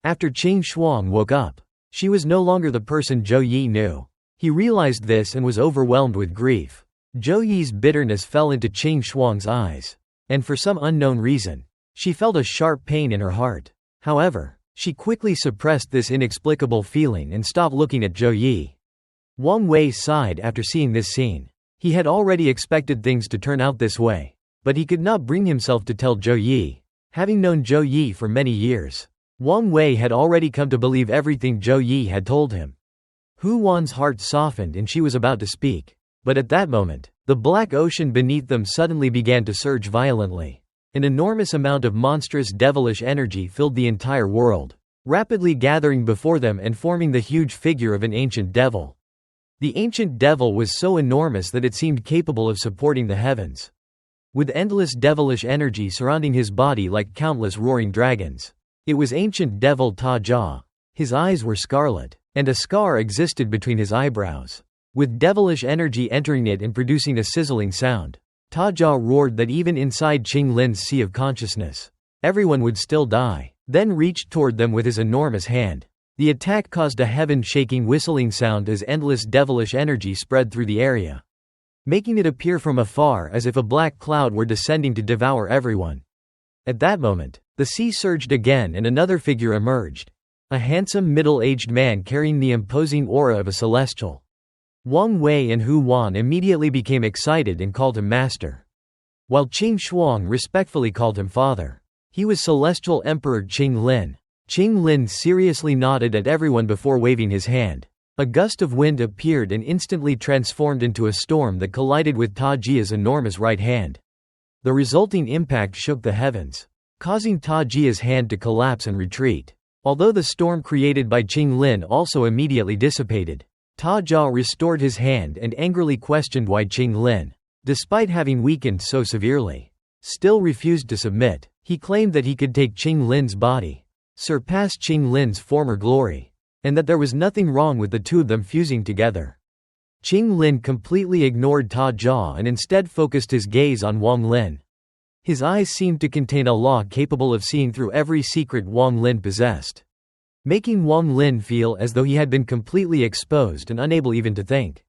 After Qing Shuang woke up, she was no longer the person Zhou Yi knew. He realized this and was overwhelmed with grief. Zhou Yi's bitterness fell into Qing Shuang's eyes, and for some unknown reason, she felt a sharp pain in her heart. However, she quickly suppressed this inexplicable feeling and stopped looking at Zhou Yi. Wang Wei sighed after seeing this scene. He had already expected things to turn out this way, but he could not bring himself to tell Zhou Yi. Having known Zhou Yi for many years, Wang Wei had already come to believe everything Zhou Yi had told him. Hu Wan's heart softened and she was about to speak. But at that moment, the black ocean beneath them suddenly began to surge violently. An enormous amount of monstrous devilish energy filled the entire world, rapidly gathering before them and forming the huge figure of an ancient devil. The ancient devil was so enormous that it seemed capable of supporting the heavens, with endless devilish energy surrounding his body like countless roaring dragons. It was ancient devil Taja. His eyes were scarlet, and a scar existed between his eyebrows, with devilish energy entering it and producing a sizzling sound. Taja roared that even inside Ching Lin's sea of consciousness, everyone would still die, then reached toward them with his enormous hand. The attack caused a heaven-shaking whistling sound as endless devilish energy spread through the area, making it appear from afar as if a black cloud were descending to devour everyone. At that moment, the sea surged again and another figure emerged. A handsome middle-aged man carrying the imposing aura of a celestial. Wang Wei and Hu Wan immediately became excited and called him master, while Qing Shuang respectfully called him father. He was Celestial Emperor Ching Lin. Qing Lin seriously nodded at everyone before waving his hand. A gust of wind appeared and instantly transformed into a storm that collided with Tajia's enormous right hand. The resulting impact shook the heavens, causing Tajia's hand to collapse and retreat. Although the storm created by Qing Lin also immediately dissipated, Taja restored his hand and angrily questioned why Qing Lin, despite having weakened so severely, still refused to submit. He claimed that he could take Qing Lin's body, surpass Qing Lin's former glory, and that there was nothing wrong with the two of them fusing together. Qing Lin completely ignored Taja and instead focused his gaze on Wong Lin. His eyes seemed to contain a law capable of seeing through every secret Wong Lin possessed, making Wong Lin feel as though he had been completely exposed and unable even to think.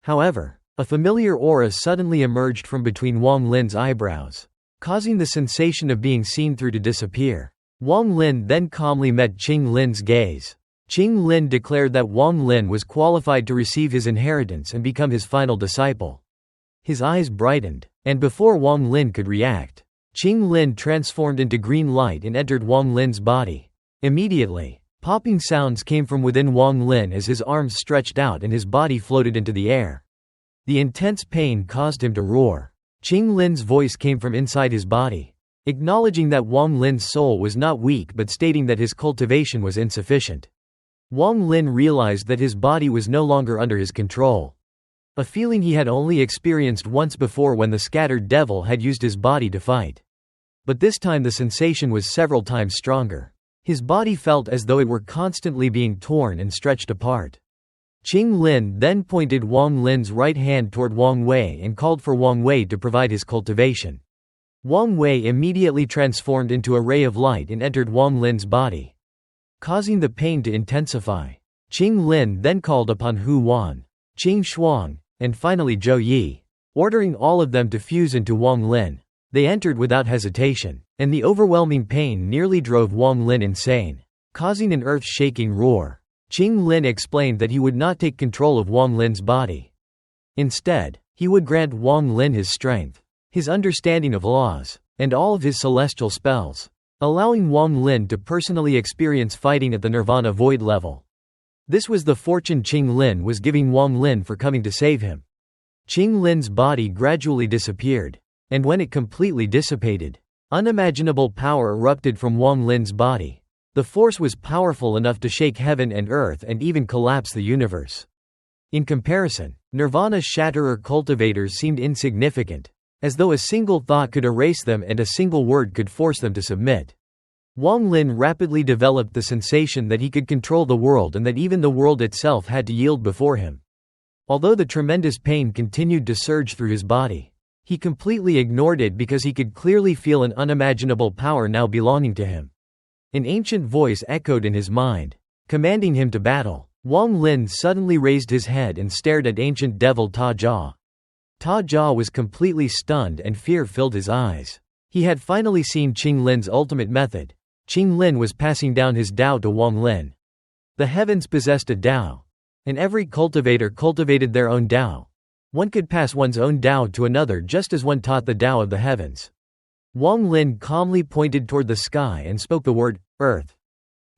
However, a familiar aura suddenly emerged from between Wong Lin's eyebrows, causing the sensation of being seen through to disappear. Wong Lin then calmly met Qing Lin's gaze. Qing Lin declared that Wong Lin was qualified to receive his inheritance and become his final disciple. His eyes brightened, and before Wong Lin could react, Qing Lin transformed into green light and entered Wong Lin's body. Immediately, popping sounds came from within Wong Lin as his arms stretched out and his body floated into the air. The intense pain caused him to roar. Qing Lin's voice came from inside his body, acknowledging that Wong Lin's soul was not weak but stating that his cultivation was insufficient. Wong Lin realized that his body was no longer under his control, a feeling he had only experienced once before when the scattered devil had used his body to fight. But this time the sensation was several times stronger. His body felt as though it were constantly being torn and stretched apart. Qing Lin then pointed Wong Lin's right hand toward Wang Wei and called for Wang Wei to provide his cultivation. Wang Wei immediately transformed into a ray of light and entered Wong Lin's body, causing the pain to intensify. Qing Lin then called upon Hu Wan, Qing Shuang, and finally Zhou Yi, ordering all of them to fuse into Wong Lin. They entered without hesitation, and the overwhelming pain nearly drove Wong Lin insane, causing an earth-shaking roar. Qing Lin explained that he would not take control of Wong Lin's body. Instead, he would grant Wong Lin his strength, his understanding of laws, and all of his celestial spells, allowing Wong Lin to personally experience fighting at the Nirvana Void level. This was the fortune Qing Lin was giving Wong Lin for coming to save him. Qing Lin's body gradually disappeared, and when it completely dissipated, unimaginable power erupted from Wong Lin's body. The force was powerful enough to shake heaven and earth and even collapse the universe. In comparison, Nirvana Shatterer cultivators seemed insignificant, as though a single thought could erase them and a single word could force them to submit. Wong Lin rapidly developed the sensation that he could control the world and that even the world itself had to yield before him. Although the tremendous pain continued to surge through his body, he completely ignored it because he could clearly feel an unimaginable power now belonging to him. An ancient voice echoed in his mind, commanding him to battle. Wong Lin suddenly raised his head and stared at ancient devil Taja. Taja was completely stunned and fear filled his eyes. He had finally seen Ching Lin's ultimate method. Ching Lin was passing down his Tao to Wong Lin. The heavens possessed a Tao, and every cultivator cultivated their own Tao. One could pass one's own Tao to another just as one taught the Tao of the heavens. Wong Lin calmly pointed toward the sky and spoke the word, Earth.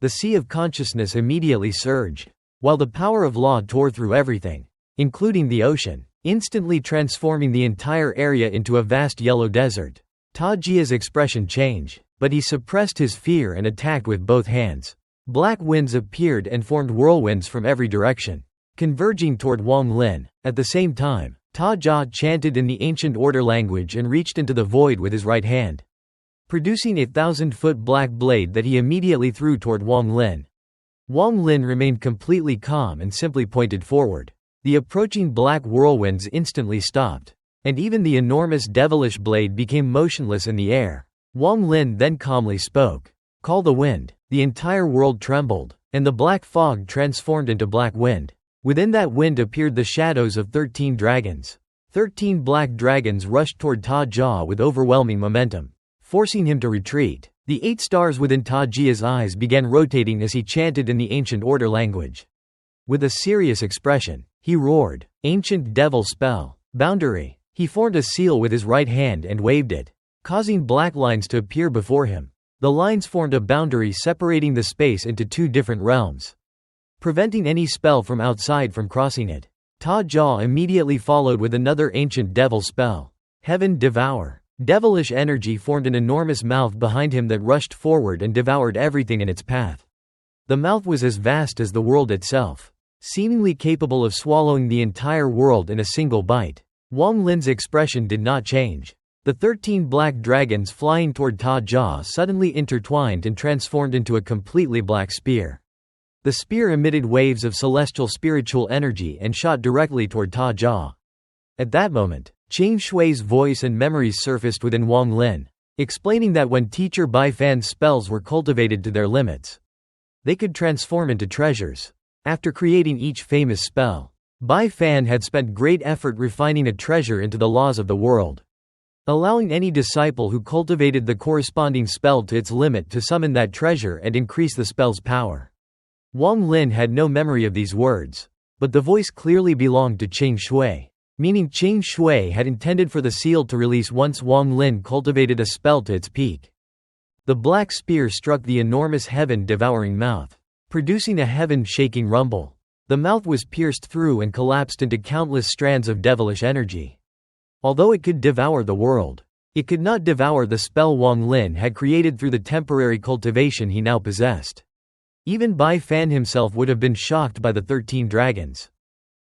The sea of consciousness immediately surged, while the power of law tore through everything, including the ocean, instantly transforming the entire area into a vast yellow desert. Tajia's expression changed, but he suppressed his fear and attacked with both hands. Black winds appeared and formed whirlwinds from every direction, converging toward Wong Lin. At the same time, Taja chanted in the ancient order language and reached into the void with his right hand, producing a 1,000-foot black blade that he immediately threw toward Wong Lin. Wong Lin remained completely calm and simply pointed forward. The approaching black whirlwinds instantly stopped, and even the enormous devilish blade became motionless in the air. Wong Lin then calmly spoke, "Call the wind." The entire world trembled, and the black fog transformed into black wind. Within that wind appeared the shadows of 13 dragons. 13 black dragons rushed toward Taja with overwhelming momentum, forcing him to retreat. The 8 stars within Tajia's eyes began rotating as he chanted in the ancient order language. With a serious expression, he roared, "Ancient devil spell, boundary." He formed a seal with his right hand and waved it, causing black lines to appear before him. The lines formed a boundary separating the space into 2 different realms, preventing any spell from outside from crossing it. Taja immediately followed with another ancient devil spell, Heaven Devour. Devilish energy formed an enormous mouth behind him that rushed forward and devoured everything in its path. The mouth was as vast as the world itself, seemingly capable of swallowing the entire world in a single bite. Wong Lin's expression did not change. The 13 black dragons flying toward Taja suddenly intertwined and transformed into a completely black spear. The spear emitted waves of celestial spiritual energy and shot directly toward Taja. At that moment, Qing Shui's voice and memories surfaced within Wong Lin, explaining that when teacher Bai Fan's spells were cultivated to their limits, they could transform into treasures. After creating each famous spell, Bai Fan had spent great effort refining a treasure into the laws of the world, allowing any disciple who cultivated the corresponding spell to its limit to summon that treasure and increase the spell's power. Wong Lin had no memory of these words, but the voice clearly belonged to Qing Shui, meaning Qing Shui had intended for the seal to release once Wong Lin cultivated a spell to its peak. The black spear struck the enormous heaven-devouring mouth, producing a heaven-shaking rumble. The mouth was pierced through and collapsed into countless strands of devilish energy. Although it could devour the world, it could not devour the spell Wong Lin had created through the temporary cultivation he now possessed. Even Bai Fan himself would have been shocked by the 13 dragons,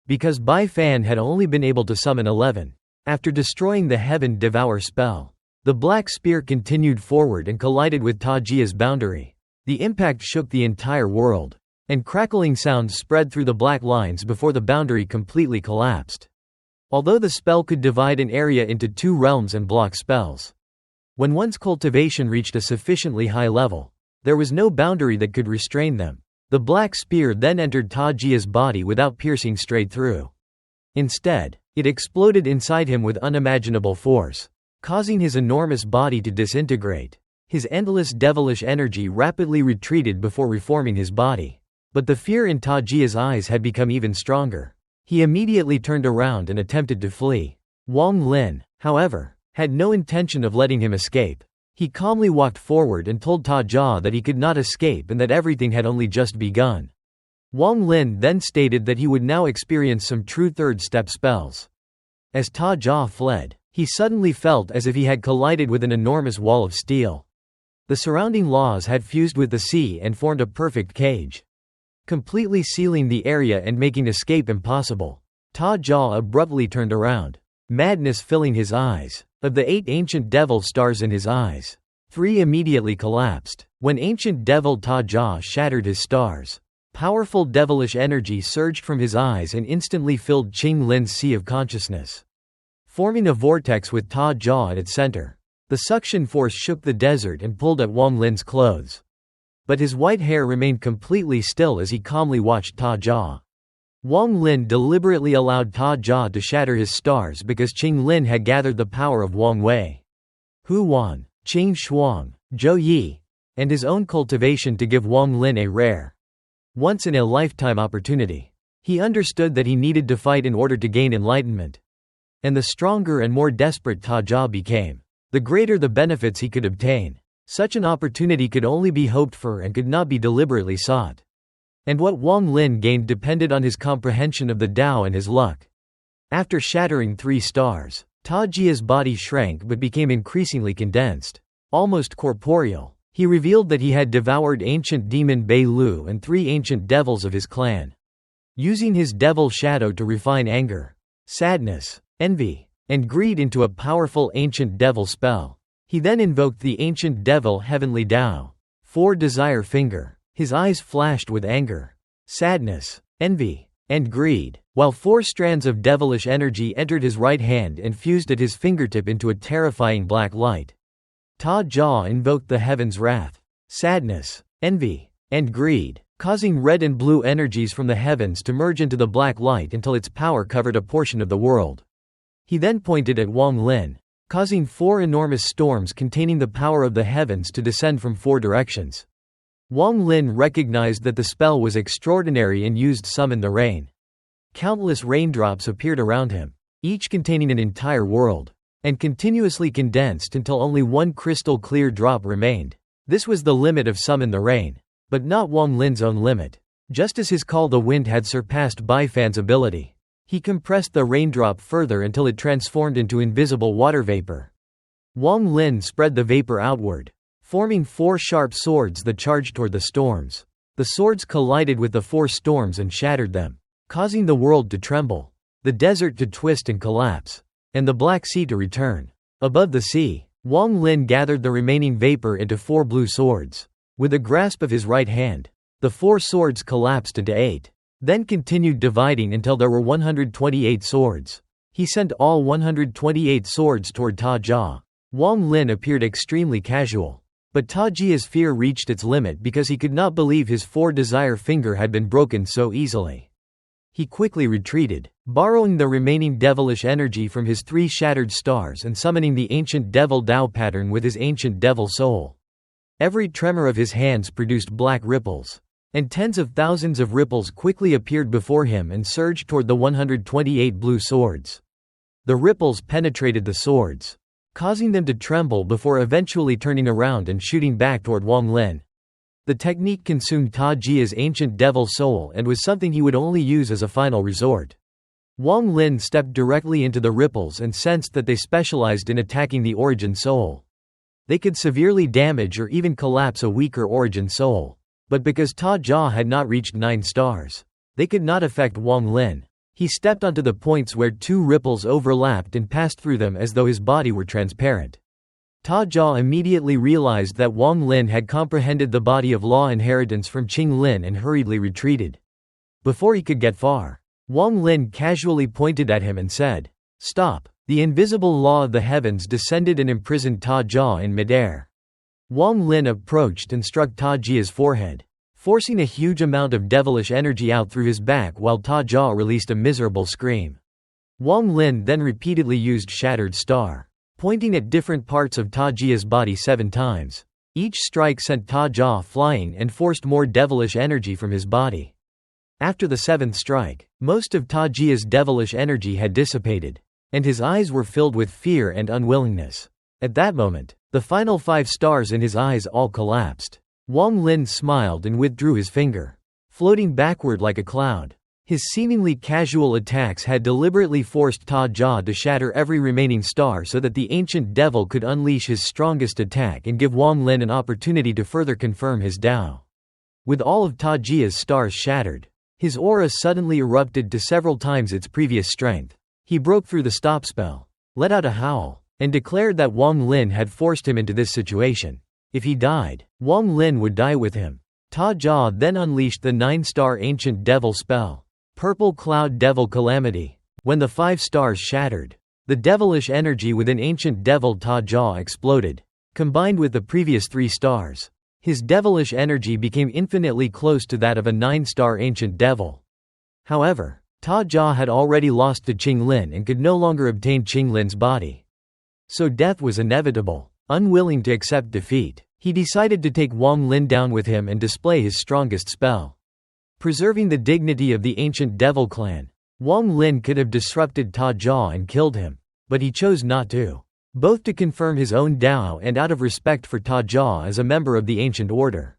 because Bai Fan had only been able to summon 11. After destroying the Heaven Devour spell, the black spear continued forward and collided with Tajia's boundary. The impact shook the entire world, and crackling sounds spread through the black lines before the boundary completely collapsed. Although the spell could divide an area into 2 realms and block spells, when one's cultivation reached a sufficiently high level, there was no boundary that could restrain them. The black spear then entered Tajia's body without piercing straight through. Instead, it exploded inside him with unimaginable force, causing his enormous body to disintegrate. His endless devilish energy rapidly retreated before reforming his body. But the fear in Tajia's eyes had become even stronger. He immediately turned around and attempted to flee. Wong Lin, however, had no intention of letting him escape. He calmly walked forward and told Taja that he could not escape and that everything had only just begun. Wong Lin then stated that he would now experience some true third-step spells. As Taja fled, he suddenly felt as if he had collided with an enormous wall of steel. The surrounding laws had fused with the sea and formed a perfect cage, completely sealing the area and making escape impossible. Taja abruptly turned around, madness filling his eyes. Of the 8 ancient devil stars in his eyes, 3 immediately collapsed. When ancient devil Taja shattered his stars, powerful devilish energy surged from his eyes and instantly filled Ching Lin's sea of consciousness, forming a vortex with Taja at its center. The suction force shook the desert and pulled at Wong Lin's clothes. but his white hair remained completely still as he calmly watched Taja. Wong Lin deliberately allowed Taja to shatter his stars because Ching Lin had gathered the power of Wang Wei, Hu Wan, Qing Shuang, Zhou Yi, and his own cultivation to give Wong Lin a rare, once-in-a-lifetime opportunity. He understood that he needed to fight in order to gain enlightenment. And the stronger and more desperate Taja became, the greater the benefits he could obtain. Such an opportunity could only be hoped for and could not be deliberately sought. And what Wong Lin gained depended on his comprehension of the Tao and his luck. After shattering 3 stars, Tajia's body shrank but became increasingly condensed, almost corporeal. He revealed that he had devoured ancient demon Bei Lu and 3 ancient devils of his clan. Using his devil shadow to refine anger, sadness, envy, and greed into a powerful ancient devil spell. He then invoked the ancient devil Heavenly Tao, 4 desire finger. His eyes flashed with anger, sadness, envy, and greed, while 4 strands of devilish energy entered his right hand and fused at his fingertip into a terrifying black light. Taja invoked the heaven's wrath, sadness, envy, and greed, causing red and blue energies from the heavens to merge into the black light until its power covered a portion of the world. He then pointed at Wong Lin, causing 4 enormous storms containing the power of the heavens to descend from 4 directions. Wong Lin recognized that the spell was extraordinary and used summon the rain. Countless raindrops appeared around him, each containing an entire world, and continuously condensed until only 1 crystal clear drop remained. This was the limit of summon the rain, but not Wong Lin's own limit. Just as his call the wind had surpassed Baifan's ability, he compressed the raindrop further until it transformed into invisible water vapor. Wong Lin spread the vapor outward, forming 4 sharp swords that charged toward the storms. The swords collided with the 4 storms and shattered them, causing the world to tremble, the desert to twist and collapse, and the Black Sea to return. Above the sea, Wong Lin gathered the remaining vapor into 4 blue swords. With a grasp of his right hand, the 4 swords collapsed into 8, then continued dividing until there were 128 swords. He sent all 128 swords toward Taja. Wong Lin appeared extremely casual. But Tajia's fear reached its limit because he could not believe his 4 desire finger had been broken so easily. He quickly retreated, borrowing the remaining devilish energy from his 3 shattered stars and summoning the ancient devil Tao pattern with his ancient devil soul. Every tremor of his hands produced black ripples, and tens of thousands of ripples quickly appeared before him and surged toward the 128 blue swords. The ripples penetrated the swords, causing them to tremble before eventually turning around and shooting back toward Wong Lin. The technique consumed Tajia's ancient devil soul and was something he would only use as a final resort. Wong Lin stepped directly into the ripples and sensed that they specialized in attacking the origin soul. They could severely damage or even collapse a weaker origin soul. But because Taja had not reached 9 stars, they could not affect Wong Lin. He stepped onto the points where 2 ripples overlapped and passed through them as though his body were transparent. Taja immediately realized that Wong Lin had comprehended the body of law inheritance from Ching Lin and hurriedly retreated. Before he could get far, Wong Lin casually pointed at him and said, "Stop." The invisible law of the heavens descended and imprisoned Taja in midair. Wong Lin approached and struck Tajia's forehead, forcing a huge amount of devilish energy out through his back while Taja released a miserable scream. Wong Lin then repeatedly used Shattered Star, pointing at different parts of Tajia's body 7 times. Each strike sent Taja flying and forced more devilish energy from his body. After the 7th strike, most of Tajia's devilish energy had dissipated, and his eyes were filled with fear and unwillingness. At that moment, the final 5 stars in his eyes all collapsed. Wong Lin smiled and withdrew his finger, floating backward like a cloud. His seemingly casual attacks had deliberately forced Taja to shatter every remaining star so that the ancient devil could unleash his strongest attack and give Wong Lin an opportunity to further confirm his Tao. With all of Tajia's stars shattered, his aura suddenly erupted to several times its previous strength. He broke through the stop spell, let out a howl, and declared that Wong Lin had forced him into this situation. If he died, Wong Lin would die with him. Taja then unleashed the 9-star ancient devil spell, Purple Cloud Devil Calamity. When the 5 stars shattered, the devilish energy within ancient devil Taja exploded, combined with the previous 3 stars. His devilish energy became infinitely close to that of a 9-star ancient devil. However, Taja had already lost to Ching Lin and could no longer obtain Ching Lin's body. So death was inevitable. Unwilling to accept defeat, he decided to take Wong Lin down with him and display his strongest spell. Preserving the dignity of the ancient devil clan, Wong Lin could have disrupted Taja and killed him, but he chose not to. Both to confirm his own Dao and out of respect for Taja as a member of the ancient order.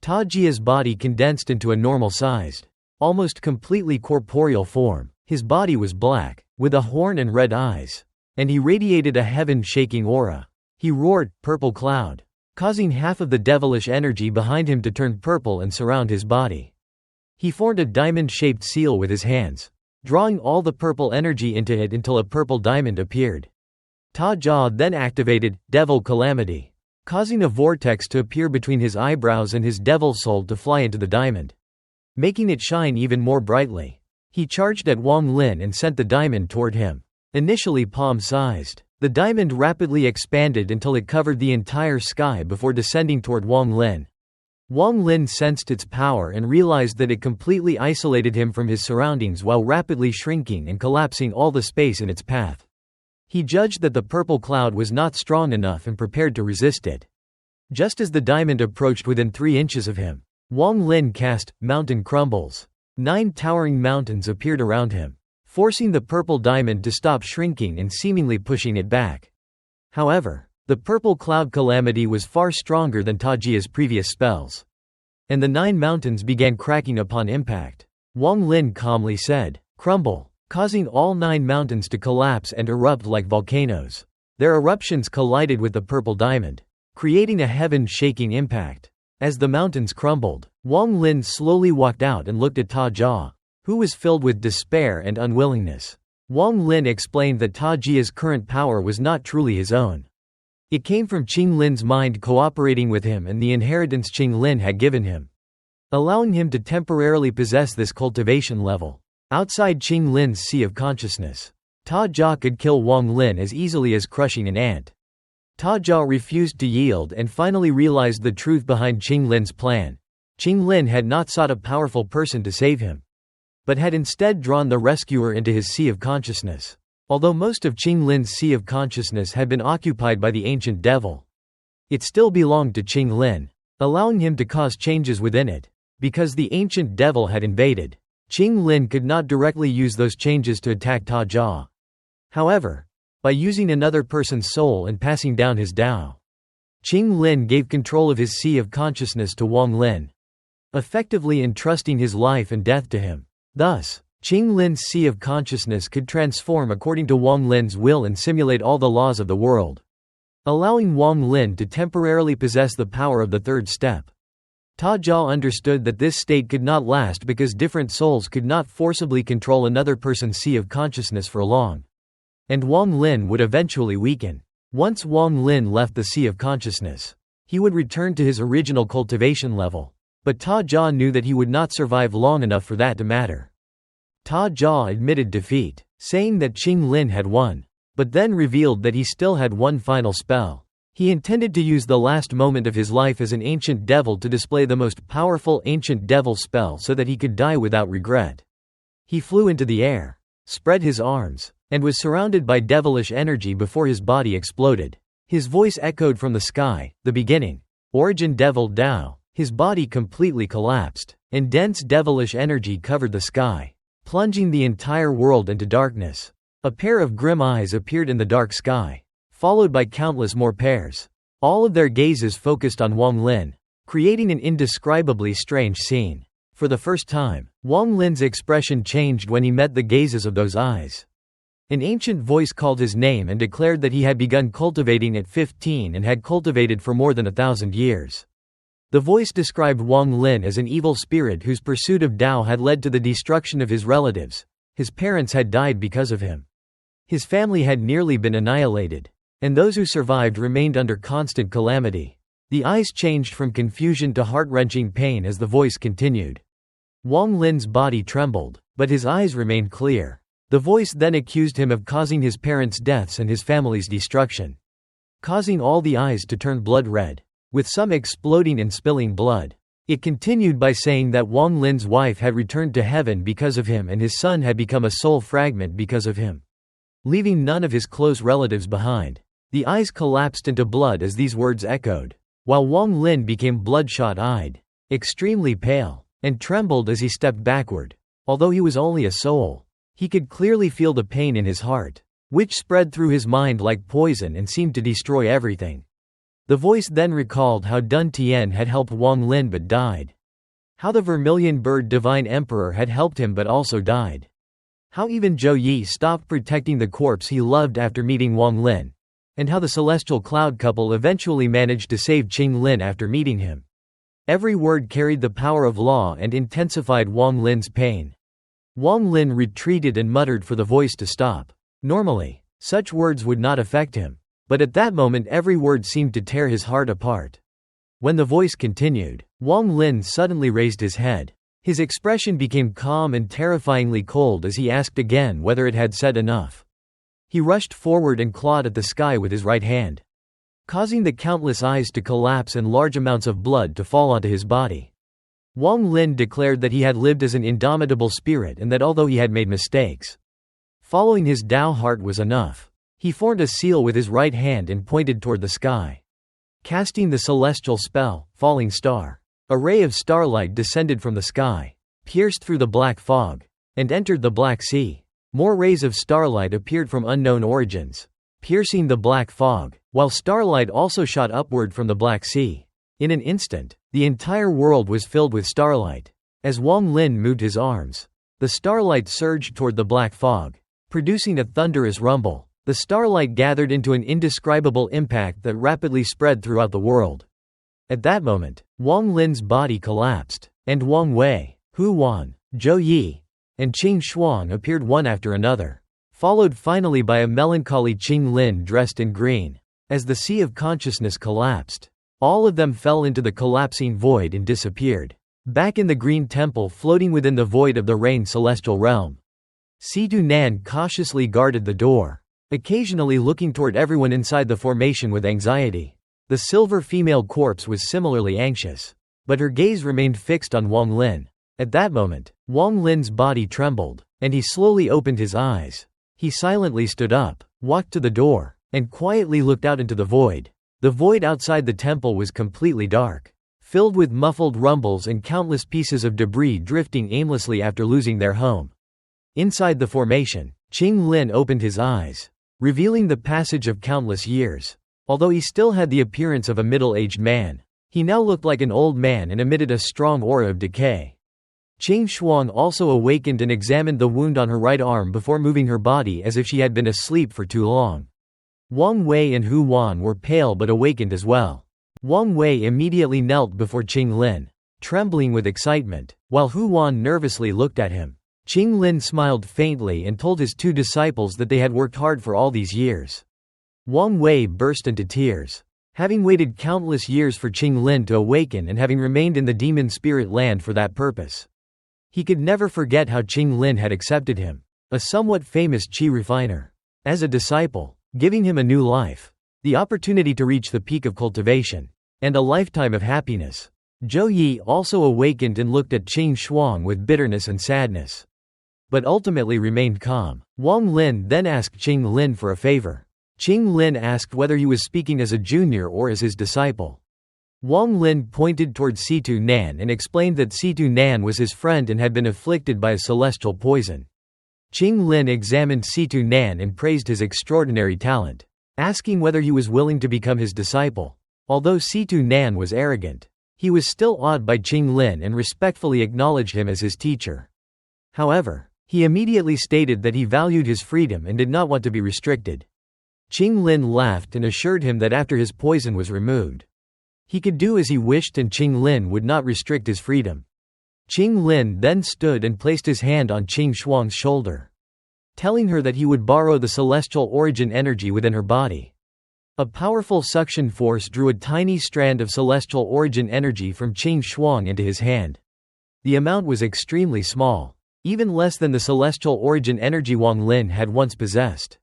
Tajia's body condensed into a normal-sized, almost completely corporeal form. His body was black, with a horn and red eyes, and he radiated a heaven-shaking aura. He roared, "Purple cloud," causing half of the devilish energy behind him to turn purple and surround his body. He formed a diamond-shaped seal with his hands, drawing all the purple energy into it until a purple diamond appeared. Taja then activated Devil Calamity, causing a vortex to appear between his eyebrows and his devil soul to fly into the diamond, making it shine even more brightly. He charged at Wong Lin and sent the diamond toward him. Initially palm-sized, the diamond rapidly expanded until it covered the entire sky before descending toward Wong Lin. Wong Lin sensed its power and realized that it completely isolated him from his surroundings while rapidly shrinking and collapsing all the space in its path. He judged that the purple cloud was not strong enough and prepared to resist it. Just as the diamond approached within 3 inches of him, Wong Lin cast Mountain Crumbles. 9 towering mountains appeared around him, forcing the purple diamond to stop shrinking and seemingly pushing it back. However, the purple cloud calamity was far stronger than Tajia's previous spells, and the 9 mountains began cracking upon impact. Wong Lin calmly said, "Crumble," causing all 9 mountains to collapse and erupt like volcanoes. Their eruptions collided with the purple diamond, creating a heaven-shaking impact. As the mountains crumbled, Wong Lin slowly walked out and looked at Taja, who was filled with despair and unwillingness. Wong Lin explained that Tajia's current power was not truly his own. It came from Ching Lin's mind cooperating with him and the inheritance Ching Lin had given him, allowing him to temporarily possess this cultivation level. Outside Ching Lin's sea of consciousness, Taja could kill Wong Lin as easily as crushing an ant. Taja refused to yield and finally realized the truth behind Ching Lin's plan. Ching Lin had not sought a powerful person to save him, but had instead drawn the rescuer into his sea of consciousness. Although most of Ching Lin's sea of consciousness had been occupied by the ancient devil, it still belonged to Ching Lin, allowing him to cause changes within it. Because the ancient devil had invaded, Ching Lin could not directly use those changes to attack Taja. However, by using another person's soul and passing down his Dao, Ching Lin gave control of his sea of consciousness to Wong Lin, effectively entrusting his life and death to him. Thus, Ching Lin's sea of consciousness could transform according to Wong Lin's will and simulate all the laws of the world, allowing Wong Lin to temporarily possess the power of the 3rd step. Taja understood that this state could not last because different souls could not forcibly control another person's sea of consciousness for long, and Wong Lin would eventually weaken. Once Wong Lin left the sea of consciousness, he would return to his original cultivation level, but Taja knew that he would not survive long enough for that to matter. Taja admitted defeat, saying that Ching Lin had won, but then revealed that he still had one final spell. He intended to use the last moment of his life as an ancient devil to display the most powerful ancient devil spell so that he could die without regret. He flew into the air, spread his arms, and was surrounded by devilish energy before his body exploded. His voice echoed from the sky, "The beginning. Origin Devil Dao." His body completely collapsed, and dense devilish energy covered the sky, plunging the entire world into darkness. A pair of grim eyes appeared in the dark sky, followed by countless more pairs. All of their gazes focused on Wong Lin, creating an indescribably strange scene. For the first time, Wong Lin's expression changed when he met the gazes of those eyes. An ancient voice called his name and declared that he had begun cultivating at 15 and had cultivated for more than 1,000 years. The voice described Wong Lin as an evil spirit whose pursuit of Dao had led to the destruction of his relatives. His parents had died because of him. His family had nearly been annihilated, and those who survived remained under constant calamity. The eyes changed from confusion to heart-wrenching pain as the voice continued. Wong Lin's body trembled, but his eyes remained clear. The voice then accused him of causing his parents' deaths and his family's destruction, causing all the eyes to turn blood red. with some exploding and spilling blood. It continued by saying that Wong Lin's wife had returned to heaven because of him and his son had become a soul fragment because of him, leaving none of his close relatives behind. The eyes collapsed into blood as these words echoed, while Wong Lin became bloodshot-eyed, extremely pale, and trembled as he stepped backward. Although he was only a soul, he could clearly feel the pain in his heart, which spread through his mind like poison and seemed to destroy everything. The voice then recalled how Dun Tian had helped Wong Lin but died. How the Vermilion Bird Divine Emperor had helped him but also died. How even Zhou Yi stopped protecting the corpse he loved after meeting Wong Lin. And how the Celestial Cloud couple eventually managed to save Qing Lin after meeting him. Every word carried the power of law and intensified Wong Lin's pain. Wong Lin retreated and muttered for the voice to stop. Normally, such words would not affect him. But at that moment every word seemed to tear his heart apart. When the voice continued, Wong Lin suddenly raised his head. His expression became calm and terrifyingly cold as he asked again whether it had said enough. He rushed forward and clawed at the sky with his right hand, causing the countless eyes to collapse and large amounts of blood to fall onto his body. Wong Lin declared that he had lived as an indomitable spirit and that although he had made mistakes, following his Tao heart was enough. He formed a seal with his right hand and pointed toward the sky, casting the celestial spell, Falling Star. A ray of starlight descended from the sky, pierced through the black fog, and entered the Black Sea. More rays of starlight appeared from unknown origins, piercing the black fog, while starlight also shot upward from the Black Sea. In an instant, the entire world was filled with starlight. As Wong Lin moved his arms, the starlight surged toward the black fog, producing a thunderous rumble. The starlight gathered into an indescribable impact that rapidly spread throughout the world. At that moment, Wong Lin's body collapsed, and Wang Wei, Hu Wan, Zhou Yi, and Qing Shuang appeared one after another, followed finally by a melancholy Ching Lin dressed in green. As the sea of consciousness collapsed, all of them fell into the collapsing void and disappeared. Back in the green temple floating within the void of the rain celestial realm, Situ Nan cautiously guarded the door, occasionally looking toward everyone inside the formation with anxiety. The silver female corpse was similarly anxious, but her gaze remained fixed on Wong Lin. At that moment, Wong Lin's body trembled, and he slowly opened his eyes. He silently stood up, walked to the door, and quietly looked out into the void. The void outside the temple was completely dark, filled with muffled rumbles and countless pieces of debris drifting aimlessly after losing their home. Inside the formation, Qing Lin opened his eyes, revealing the passage of countless years. Although he still had the appearance of a middle-aged man, he now looked like an old man and emitted a strong aura of decay. Qing Shuang also awakened and examined the wound on her right arm before moving her body as if she had been asleep for too long. Wang Wei and Hu Wan were pale but awakened as well. Wang Wei immediately knelt before Qing Lin, trembling with excitement, while Hu Wan nervously looked at him. Qing Lin smiled faintly and told his two disciples that they had worked hard for all these years. Wang Wei burst into tears. Having waited countless years for Qing Lin to awaken and having remained in the demon spirit land for that purpose, he could never forget how Qing Lin had accepted him, a somewhat famous qi refiner, as a disciple, giving him a new life, the opportunity to reach the peak of cultivation, and a lifetime of happiness. Zhou Yi also awakened and looked at Qing Shuang with bitterness and sadness, but ultimately remained calm. Wong Lin then asked Qing Lin for a favor. Qing Lin asked whether he was speaking as a junior or as his disciple. Wong Lin pointed toward Situ Nan and explained that Situ Nan was his friend and had been afflicted by a celestial poison. Qing Lin examined Situ Nan and praised his extraordinary talent, asking whether he was willing to become his disciple. Although Situ Nan was arrogant, he was still awed by Qing Lin and respectfully acknowledged him as his teacher. However, he immediately stated that he valued his freedom and did not want to be restricted. Qing Lin laughed and assured him that after his poison was removed, he could do as he wished and Qing Lin would not restrict his freedom. Qing Lin then stood and placed his hand on Qing Shuang's shoulder, telling her that he would borrow the celestial origin energy within her body. A powerful suction force drew a tiny strand of celestial origin energy from Qing Shuang into his hand. The amount was extremely small, even less than the celestial origin energy Wong Lin had once possessed.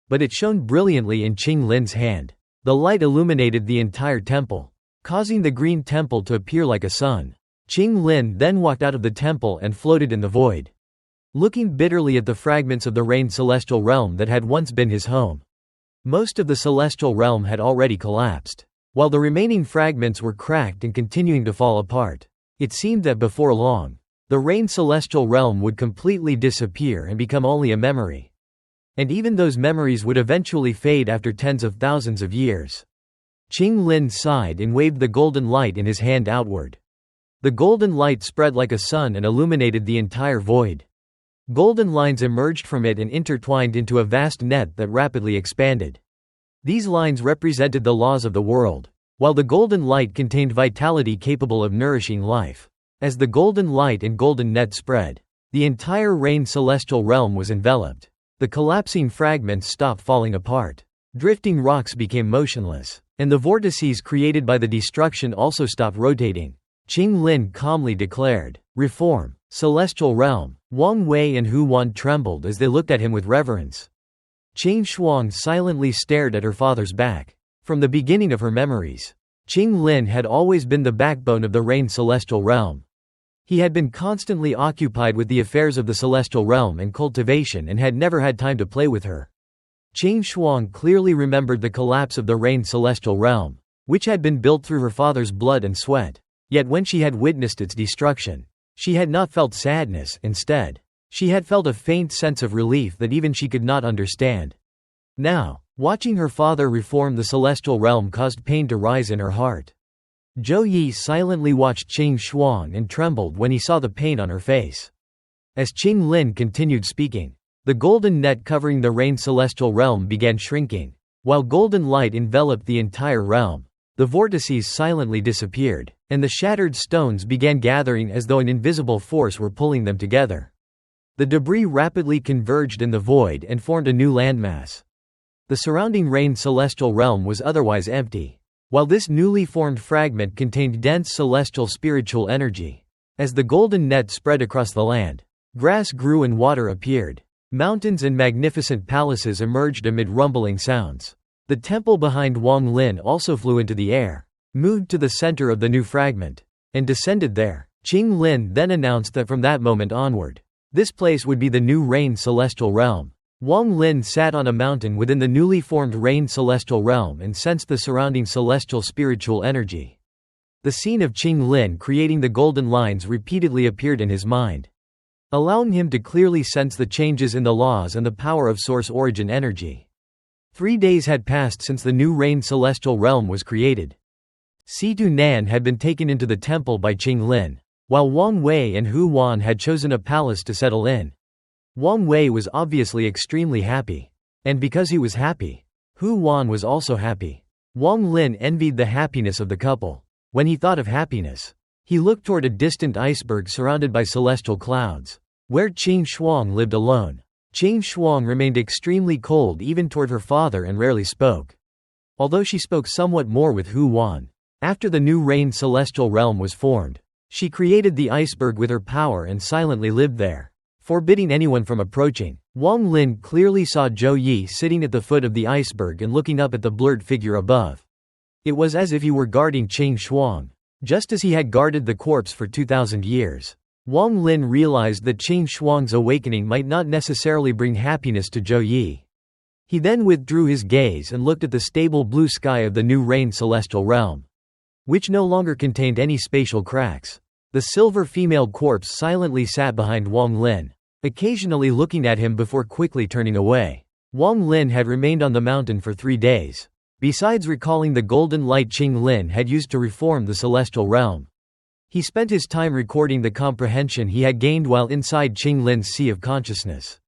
But it shone brilliantly in Qing Lin's hand. The light illuminated the entire temple, causing the green temple to appear like a sun. Ching Lin then walked out of the temple and floated in the void, looking bitterly at the fragments of the rain celestial realm that had once been his home. Most of the celestial realm had already collapsed, while the remaining fragments were cracked and continuing to fall apart. It seemed that before long, the rain celestial realm would completely disappear and become only a memory. And even those memories would eventually fade after tens of thousands of years. Ching Lin sighed and waved the golden light in his hand outward. The golden light spread like a sun and illuminated the entire void. Golden lines emerged from it and intertwined into a vast net that rapidly expanded. These lines represented the laws of the world, while the golden light contained vitality capable of nourishing life. As the golden light and golden net spread, the entire rain celestial realm was enveloped. The collapsing fragments stopped falling apart. Drifting rocks became motionless, and the vortices created by the destruction also stopped rotating. Ching Lin calmly declared, "Reform, celestial realm." Wang Wei and Hu Wan trembled as they looked at him with reverence. Qing Shuang silently stared at her father's back. From the beginning of her memories, Ching Lin had always been the backbone of the rain celestial realm. He had been constantly occupied with the affairs of the celestial realm and cultivation and had never had time to play with her. Qing Shuang clearly remembered the collapse of the rain celestial realm, which had been built through her father's blood and sweat. Yet when she had witnessed its destruction, she had not felt sadness. Instead, she had felt a faint sense of relief that even she could not understand. Now, watching her father reform the celestial realm caused pain to rise in her heart. Zhou Yi silently watched Qing Shuang and trembled when he saw the pain on her face. As Qing Lin continued speaking, the golden net covering the rain celestial realm began shrinking. While golden light enveloped the entire realm, the vortices silently disappeared, and the shattered stones began gathering as though an invisible force were pulling them together. The debris rapidly converged in the void and formed a new landmass. The surrounding rain celestial realm was otherwise empty, while this newly formed fragment contained dense celestial spiritual energy. As the golden net spread across the land, grass grew and water appeared. Mountains and magnificent palaces emerged amid rumbling sounds. The temple behind Wong Lin also flew into the air, moved to the center of the new fragment, and descended there. Qing Lin then announced that from that moment onward, this place would be the new rain celestial realm. Wong Lin sat on a mountain within the newly formed rain celestial realm and sensed the surrounding celestial spiritual energy. The scene of Qing Lin creating the golden lines repeatedly appeared in his mind, allowing him to clearly sense the changes in the laws and the power of source origin energy. 3 days had passed since the new rain celestial realm was created. Situ Nan had been taken into the temple by Qing Lin, while Wang Wei and Hu Wan had chosen a palace to settle in. Wang Wei was obviously extremely happy. And because he was happy, Hu Wan was also happy. Wong Lin envied the happiness of the couple. When he thought of happiness, he looked toward a distant iceberg surrounded by celestial clouds, where Qing Shuang lived alone. Qing Shuang remained extremely cold even toward her father and rarely spoke, although she spoke somewhat more with Hu Wan. After the new rain celestial realm was formed, she created the iceberg with her power and silently lived there, forbidding anyone from approaching. Wong Lin clearly saw Zhou Yi sitting at the foot of the iceberg and looking up at the blurred figure above. It was as if he were guarding Qing Shuang, just as he had guarded the corpse for 2,000 years. Wong Lin realized that Qing Shuang's awakening might not necessarily bring happiness to Zhou Yi. He then withdrew his gaze and looked at the stable blue sky of the new rain celestial realm, which no longer contained any spatial cracks. The silver female corpse silently sat behind Wong Lin, occasionally looking at him before quickly turning away. Wong Lin had remained on the mountain for 3 days, besides recalling the golden light Qing Lin had used to reform the celestial realm. He spent his time recording the comprehension he had gained while inside Qing Lin's sea of consciousness.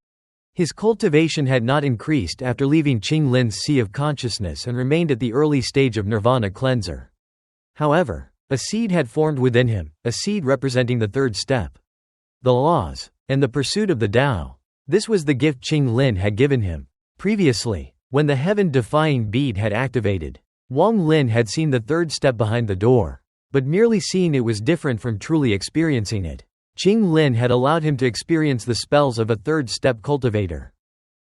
His cultivation had not increased after leaving Qing Lin's sea of consciousness and remained at the early stage of nirvana cleanser. However, a seed had formed within him, a seed representing the third step, the laws, and the pursuit of the Tao. This was the gift Qing Lin had given him. Previously, when the heaven-defying bead had activated, Wong Lin had seen the third step behind the door. But merely seeing it was different from truly experiencing it. Qing Lin had allowed him to experience the spells of a third-step cultivator,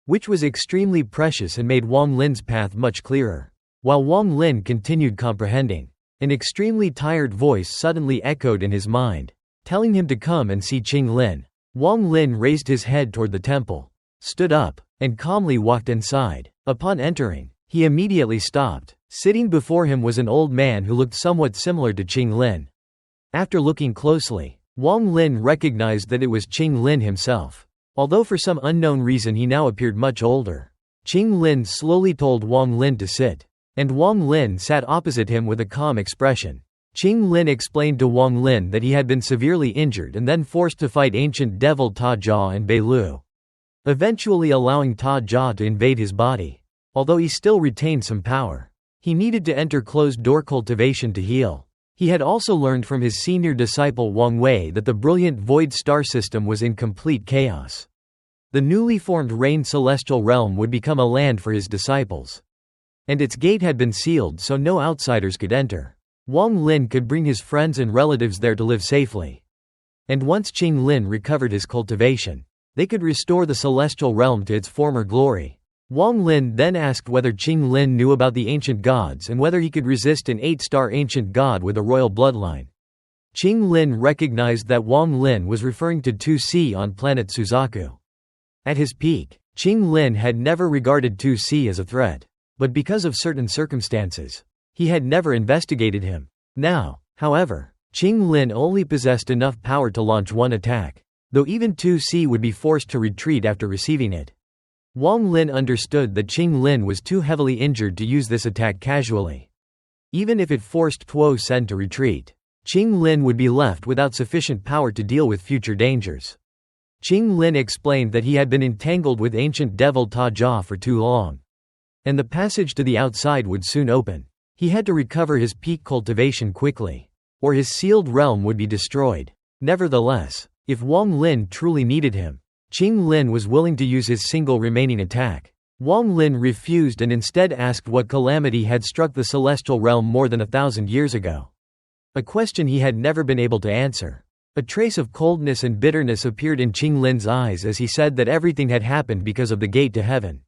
which was extremely precious and made Wong Lin's path much clearer. While Wong Lin continued comprehending, An extremely tired voice suddenly echoed in his mind, telling him to come and see Qing Lin. Wong Lin raised his head toward the temple, stood up, and calmly walked inside. Upon entering, he immediately stopped. Sitting before him was an old man who looked somewhat similar to Qing Lin. After looking closely, Wong Lin recognized that it was Qing Lin himself. Although for some unknown reason he now appeared much older. Qing Lin slowly told Wong Lin to sit, and Wong Lin sat opposite him with a calm expression. Qing Lin explained to Wong Lin that he had been severely injured and then forced to fight ancient devil Taja and Beilu, eventually allowing Taja to invade his body. Although he still retained some power, he needed to enter closed-door cultivation to heal. He had also learned from his senior disciple Wang Wei that the brilliant void star system was in complete chaos. The newly formed Rain Celestial Realm would become a land for his disciples, and its gate had been sealed so no outsiders could enter. Wong Lin could bring his friends and relatives there to live safely. And once Qing Lin recovered his cultivation, they could restore the celestial realm to its former glory. Wong Lin then asked whether Qing Lin knew about the ancient gods and whether he could resist an 8-star ancient god with a royal bloodline. Qing Lin recognized that Wong Lin was referring to 2C on planet Suzaku. At his peak, Qing Lin had never regarded 2C as a threat, but because of certain circumstances, he had never investigated him. Now, however, Qing Lin only possessed enough power to launch one attack, though even 2C would be forced to retreat after receiving it. Wong Lin understood that Qing Lin was too heavily injured to use this attack casually. Even if it forced Tuo Sen to retreat, Qing Lin would be left without sufficient power to deal with future dangers. Qing Lin explained that he had been entangled with ancient devil Taja for too long, and the passage to the outside would soon open. He had to recover his peak cultivation quickly, or his sealed realm would be destroyed. Nevertheless, if Wong Lin truly needed him, Qing Lin was willing to use his single remaining attack. Wong Lin refused and instead asked what calamity had struck the celestial realm more than 1,000 years ago. A question he had never been able to answer. A trace of coldness and bitterness appeared in Qing Lin's eyes as he said that everything had happened because of the gate to heaven.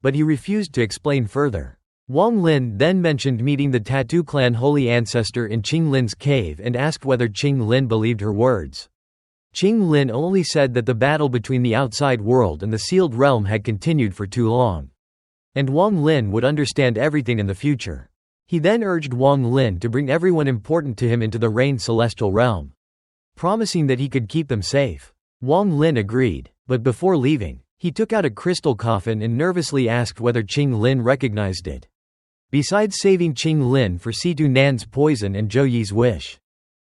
But he refused to explain further. Wong Lin then mentioned meeting the Tattoo Clan holy ancestor in Qing Lin's cave and asked whether Qing Lin believed her words. Qing Lin only said that the battle between the outside world and the sealed realm had continued for too long, and Wong Lin would understand everything in the future. He then urged Wong Lin to bring everyone important to him into the Rain Celestial Realm, promising that he could keep them safe. Wong Lin agreed, but before leaving, he took out a crystal coffin and nervously asked whether Qing Lin recognized it. Besides saving Qing Lin for Situ Nan's poison and Zhou Yi's wish,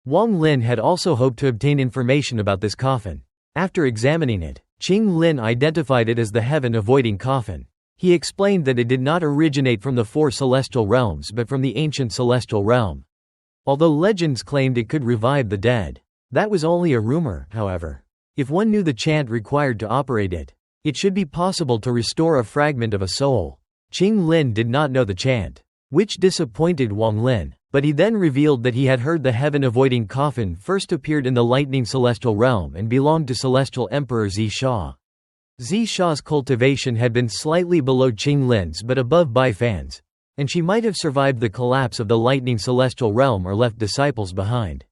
Wong Lin had also hoped to obtain information about this coffin. After examining it, Qing Lin identified it as the heaven-avoiding coffin. He explained that it did not originate from the 4 celestial realms but from the ancient celestial realm. Although legends claimed it could revive the dead, that was only a rumor, however. If one knew the chant required to operate it, it should be possible to restore a fragment of a soul. Qing Lin did not know the chant, which disappointed Wong Lin, but he then revealed that he had heard the heaven-avoiding coffin first appeared in the lightning celestial realm and belonged to Celestial Emperor Xia. Xia's cultivation had been slightly below Qing Lin's but above Bai Fan's, and she might have survived the collapse of the lightning celestial realm or left disciples behind.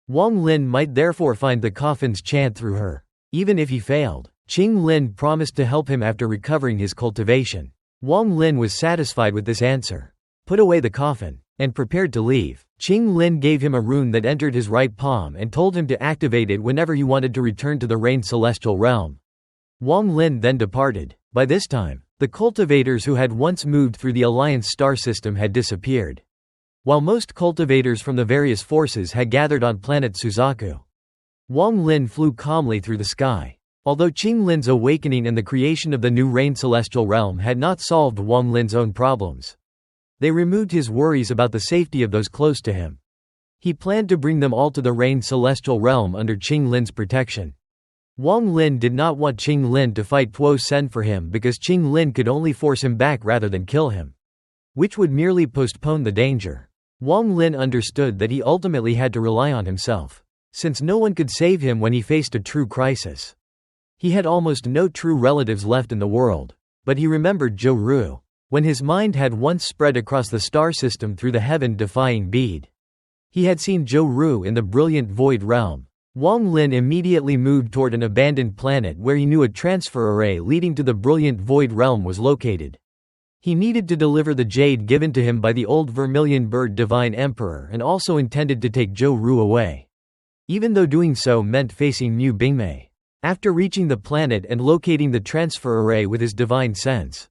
Wong Lin might therefore find the coffin's chant through her. Even if he failed, Qing Lin promised to help him after recovering his cultivation. Wong Lin was satisfied with this answer, put away the coffin, and prepared to leave. Qing Lin gave him a rune that entered his right palm and told him to activate it whenever he wanted to return to the Rain Celestial Realm. Wong Lin then departed. By this time, the cultivators who had once moved through the Alliance star system had disappeared, while most cultivators from the various forces had gathered on planet Suzaku. Wong Lin flew calmly through the sky. Although Qing Lin's awakening and the creation of the new Rain Celestial Realm had not solved Wong Lin's own problems, they removed his worries about the safety of those close to him. He planned to bring them all to the Rain Celestial Realm under Qing Lin's protection. Wong Lin did not want Qing Lin to fight Tuo Sen for him because Qing Lin could only force him back rather than kill him, which would merely postpone the danger. Wong Lin understood that he ultimately had to rely on himself, since no one could save him when he faced a true crisis. He had almost no true relatives left in the world, but he remembered Zhou Ru. when his mind had once spread across the star system through the heaven-defying bead. He had seen Zhou Ru in the brilliant void realm. Wong Lin immediately moved toward an abandoned planet where he knew a transfer array leading to the brilliant void realm was located. He needed to deliver the jade given to him by the old vermilion bird divine emperor and also intended to take Zhou Ru away. Even though doing so meant facing Mu Bingmei. After reaching the planet and locating the transfer array with his divine sense,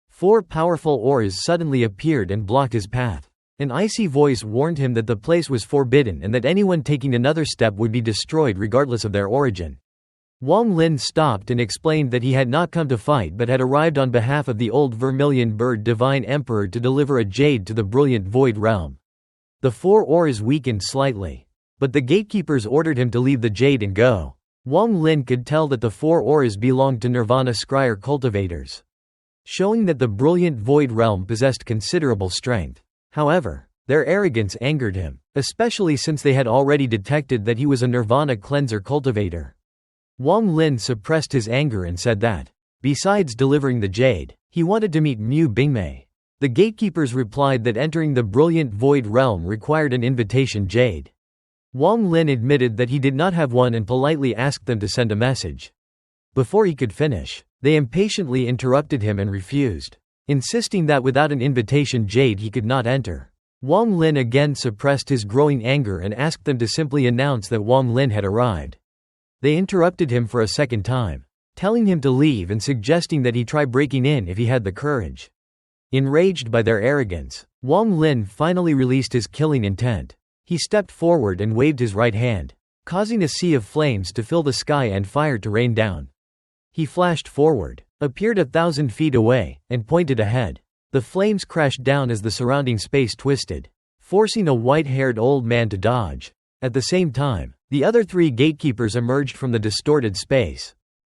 4 powerful auras suddenly appeared and blocked his path. An icy voice warned him that the place was forbidden and that anyone taking another step would be destroyed regardless of their origin. Wong Lin stopped and explained that he had not come to fight but had arrived on behalf of the old vermilion bird divine emperor to deliver a jade to the brilliant void realm. The 4 auras weakened slightly, but the gatekeepers ordered him to leave the jade and go. Wong Lin could tell that the 4 auras belonged to Nirvana Scryer cultivators, showing that the brilliant void realm possessed considerable strength. However, their arrogance angered him, especially since they had already detected that he was a Nirvana cleanser cultivator. Wong Lin suppressed his anger and said that, besides delivering the jade, he wanted to meet Mu Bingmei. The gatekeepers replied that entering the brilliant void realm required an invitation jade. Wong Lin admitted that he did not have one and politely asked them to send a message. Before he could finish, they impatiently interrupted him and refused, insisting that without an invitation jade he could not enter. Wong Lin again suppressed his growing anger and asked them to simply announce that Wong Lin had arrived. They interrupted him for a second time, telling him to leave and suggesting that he try breaking in if he had the courage. Enraged by their arrogance, Wong Lin finally released his killing intent. He stepped forward and waved his right hand, causing a sea of flames to fill the sky and fire to rain down. He flashed forward, appeared 1,000 feet away, and pointed ahead. The flames crashed down as the surrounding space twisted, forcing a white-haired old man to dodge. At the same time, the other 3 gatekeepers emerged from the distorted space,